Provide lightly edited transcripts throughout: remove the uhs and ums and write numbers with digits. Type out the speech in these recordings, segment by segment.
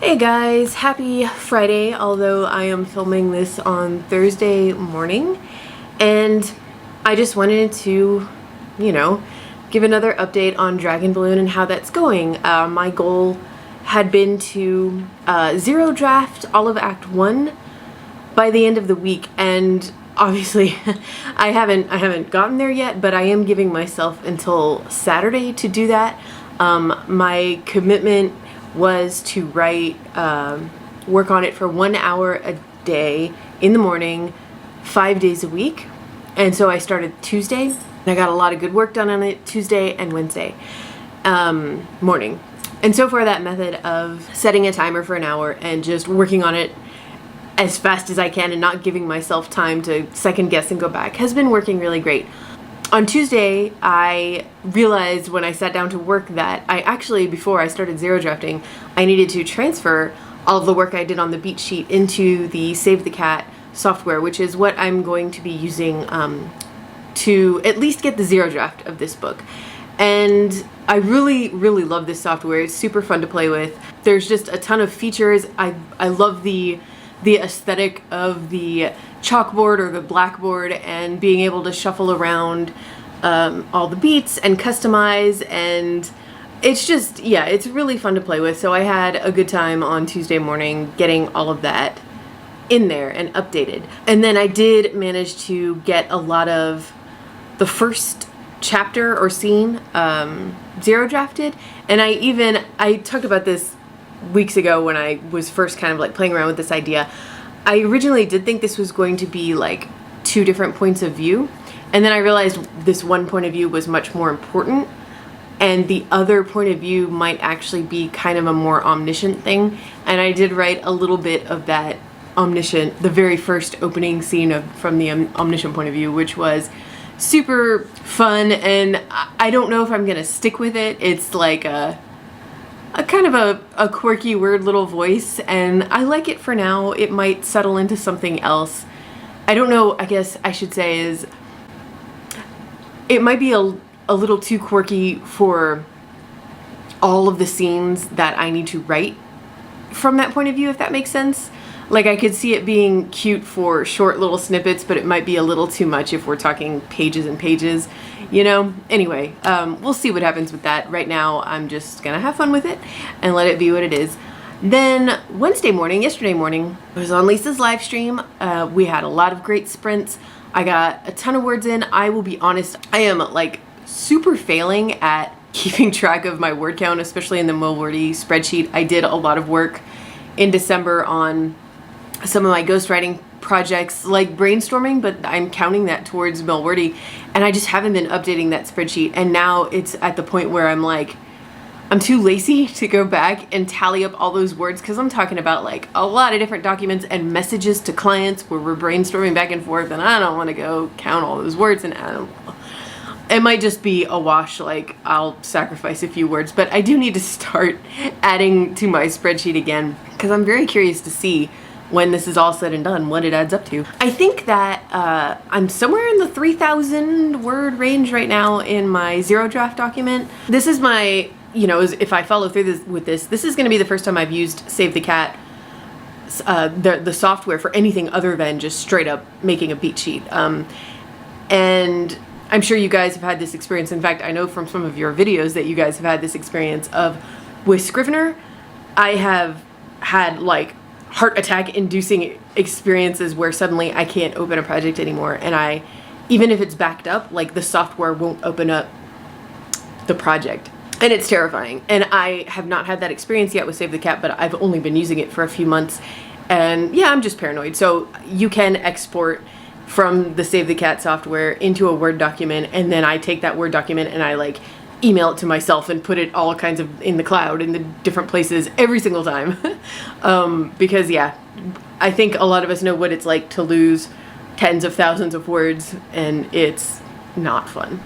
Hey guys, happy Friday, although I am filming this on Thursday morning, and I just wanted to, give another update on Dragonballoon and how that's going. My goal had been to zero draft all of Act 1 by the end of the week, and obviously I haven't gotten there yet, but I am giving myself until Saturday to do that. My commitment was to work on it for 1 hour a day in the morning, 5 days a week. And so I started Tuesday, and I got a lot of good work done on it Tuesday and Wednesday morning. And so far that method of setting a timer for an hour and just working on it as fast as I can and not giving myself time to second guess and go back has been working really great. On Tuesday, I realized when I sat down to work that I actually, before I started zero drafting, I needed to transfer all of the work I did on the beat sheet into the Save the Cat software, which is what I'm going to be using to at least get the zero draft of this book. And I really, really love this software. It's super fun to play with. There's just a ton of features. I love the aesthetic of the chalkboard or the blackboard and being able to shuffle around all the beats and customize, and it's just, yeah, it's really fun to play with. So I had a good time on Tuesday morning getting all of that in there and updated. And then I did manage to get a lot of the first chapter or scene zero drafted, and I talked about this weeks ago when I was first kind of like playing around with this idea. I originally did think this was going to be like two different points of view, and then I realized this one point of view was much more important, and the other point of view might actually be kind of a more omniscient thing. And I did write a little bit of that omniscient, the very first opening scene from the omniscient point of view, which was super fun, and I don't know if I'm gonna stick with it. It's like a kind of a quirky, weird little voice, and I like it for now. It might settle into something else. I don't know, I guess I should say is it might be a little too quirky for all of the scenes that I need to write from that point of view, if that makes sense. Like, I could see it being cute for short little snippets, but it might be a little too much if we're talking pages and pages, Anyway, we'll see what happens with that. Right now, I'm just gonna have fun with it and let it be what it is. Then yesterday morning, I was on Lisa's live stream. We had a lot of great sprints. I got a ton of words in. I will be honest, I am like super failing at keeping track of my word count, especially in the Milwordy spreadsheet. I did a lot of work in December on some of my ghostwriting projects, like brainstorming, but I'm counting that towards Milwordy, and I just haven't been updating that spreadsheet. And now it's at the point where I'm like, I'm too lazy to go back and tally up all those words, because I'm talking about like a lot of different documents and messages to clients where we're brainstorming back and forth, and I don't want to go count all those words, and it might just be a wash, like I'll sacrifice a few words, but I do need to start adding to my spreadsheet again, because I'm very curious to see when this is all said and done what it adds up to. I think that I'm somewhere in the 3,000 word range right now in my zero draft document. This is my, if I follow through this is going to be the first time I've used Save the Cat, the software, for anything other than just straight up making a beat sheet. And I'm sure you guys have had this experience. In fact, I know from some of your videos that you guys have had this experience with Scrivener. I have had like heart attack inducing experiences where suddenly I can't open a project anymore, and even if it's backed up, like the software won't open up the project, and it's terrifying. And I have not had that experience yet with Save the Cat, but I've only been using it for a few months, and yeah, I'm just paranoid. So you can export from the Save the Cat software into a Word document, and then I take that Word document and I like email it to myself and put it all kinds of in the cloud in the different places every single time. Because yeah, I think a lot of us know what it's like to lose tens of thousands of words, and it's not fun.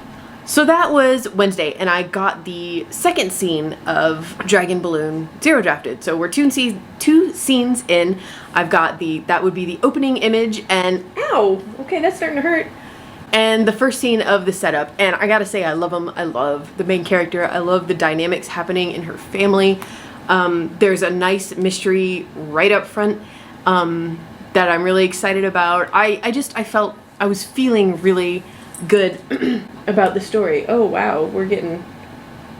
So that was Wednesday, and I got the second scene of Dragonballoon zero drafted. So we're two scenes in. I've got that would be the opening image, and ow, okay, that's starting to hurt. And the first scene of the setup, and I gotta say, I love them. I love the main character. I love the dynamics happening in her family. There's a nice mystery right up front that I'm really excited about. I felt I was feeling really good about the story. Oh wow, we're getting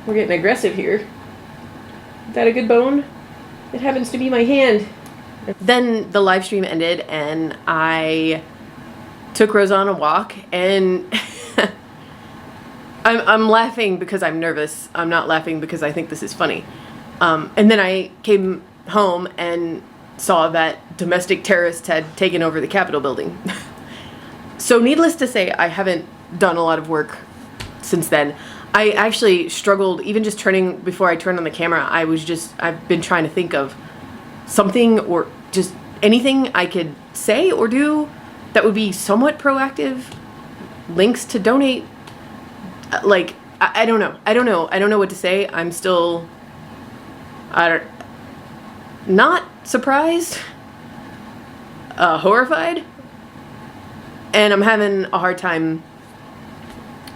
aggressive here. Is that a good bone? It happens to be my hand. Then the live stream ended and I took Rose on a walk, and I'm laughing because I'm nervous. I'm not laughing because I think this is funny. And then I came home and saw that domestic terrorists had taken over the Capitol building. So needless to say, I haven't done a lot of work since then. I actually struggled, even just before I turned on the camera, I've been trying to think of something or just anything I could say or do that would be somewhat proactive. Links to donate. Like, I don't know. I don't know what to say. I'm still not surprised, horrified, and I'm having a hard time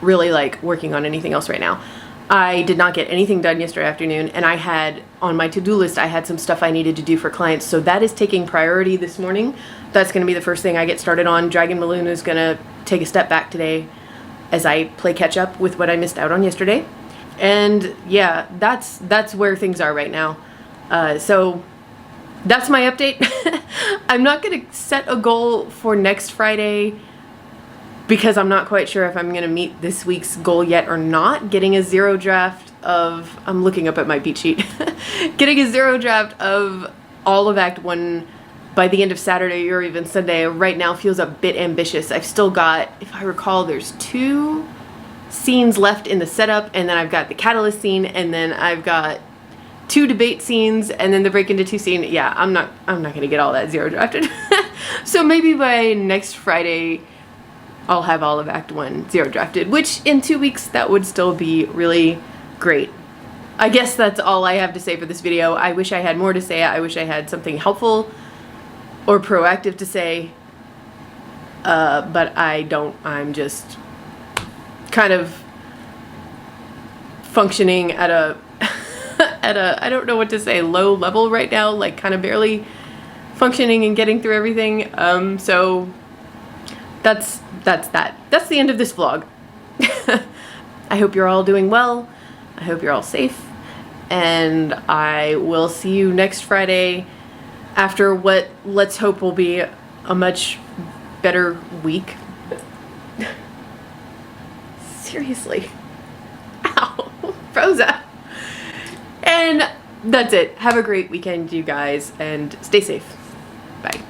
really like working on anything else right now. I did not get anything done yesterday afternoon, and I had on my to-do list, I had some stuff I needed to do for clients, so that is taking priority this morning. That's going to be the first thing I get started on. Dragonballoon is going to take a step back today as I play catch up with what I missed out on yesterday. And yeah, that's where things are right now. So that's my update. I'm not going to set a goal for next Friday because I'm not quite sure if I'm going to meet this week's goal yet or not. Getting a zero draft of, I'm looking up at my beat sheet, getting a zero draft of all of Act 1 by the end of Saturday or even Sunday right now feels a bit ambitious. I've still got, if I recall, there's 2 scenes left in the setup, and then I've got the catalyst scene, and then I've got 2 debate scenes, and then the break into 2 scene. Yeah, I'm not gonna get all that zero drafted. So maybe by next Friday I'll have all of Act 1 zero drafted, which in 2 weeks that would still be really great. I guess that's all I have to say for this video. I wish I had more to say. I wish I had something helpful or proactive to say, but I don't. I'm just kind of functioning at a I don't know what to say, low level right now, like kind of barely functioning and getting through everything. So that's that. That's the end of this vlog. I hope you're all doing well. I hope you're all safe, and I will see you next Friday after what let's hope will be a much better week. Seriously. Ow. Rosa. And that's it. Have a great weekend, you guys, and stay safe. Bye.